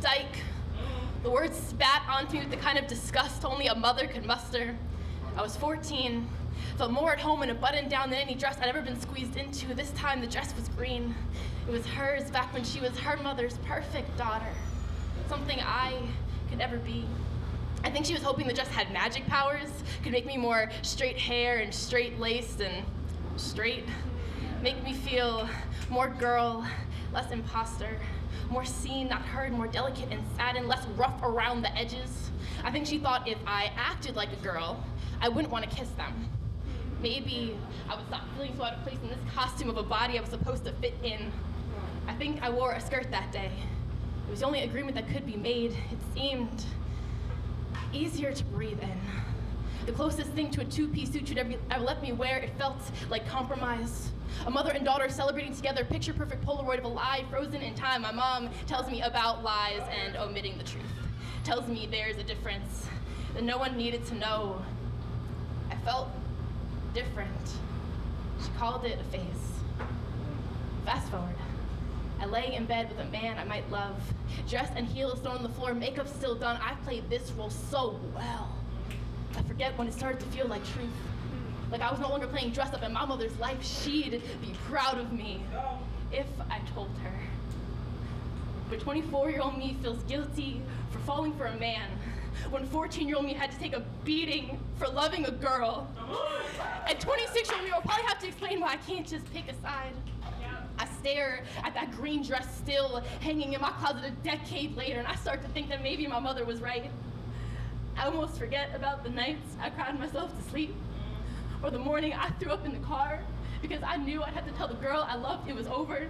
Dyke. The words spat onto me with the kind of disgust only a mother could muster. I was 14, felt more at home in a button-down than any dress I'd ever been squeezed into. This time the dress was green. It was hers back when she was her mother's perfect daughter. Something I could never be. I think she was hoping the dress had magic powers, could make me more straight hair and straight-laced and straight, make me feel more girl, less imposter, more seen, not heard, more delicate and sad, and less rough around the edges. I think she thought if I acted like a girl, I wouldn't want to kiss them. Maybe I would stop feeling so out of place in this costume of a body I was supposed to fit in. I think I wore a skirt that day. It was the only agreement that could be made. It seemed easier to breathe in. The closest thing to a two-piece suit she'd ever let me wear. It felt like compromise. A mother and daughter celebrating together, picture-perfect Polaroid of a lie frozen in time. My mom tells me about lies and omitting the truth. Tells me there's a difference that no one needed to know. I felt different. She called it a phase. Fast forward. I lay in bed with a man I might love. Dress and heels thrown on the floor, makeup still done. I played this role so well. I forget when it started to feel like truth. Like I was no longer playing dress up in my mother's life. She'd be proud of me if I told her. But 24-year-old me feels guilty for falling for a man when 14-year-old me had to take a beating for loving a girl. And 26-year-old me will probably have to explain why I can't just pick a side. I stare at that green dress still hanging in my closet a decade later, and I start to think that maybe my mother was right. I almost forget about the nights I cried myself to sleep, or the morning I threw up in the car because I knew I'd have to tell the girl I loved it was over.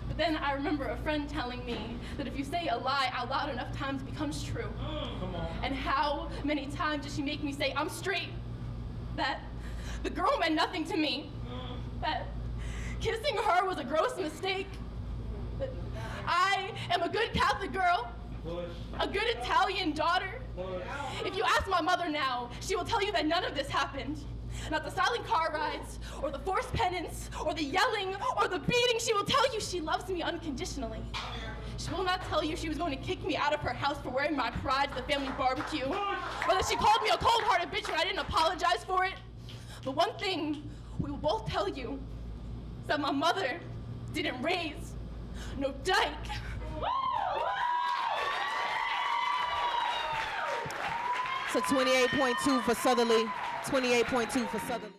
But then I remember a friend telling me that if you say a lie out loud enough times, it becomes true. And how many times did she make me say, I'm straight, that the girl meant nothing to me, that kissing her was a gross mistake, that I am a good Catholic girl, a good Italian daughter. If you ask my mother now, she will tell you that none of this happened. Not the silent car rides, or the forced penance, or the yelling, or the beating. She will tell you she loves me unconditionally. She will not tell you she was going to kick me out of her house for wearing my pride to the family barbecue, or that she called me a cold-hearted bitch when I didn't apologize for it. But one thing we will both tell you is that my mother didn't raise no Dyke. So 28.2 for Southerly, 28.2 for Southerly.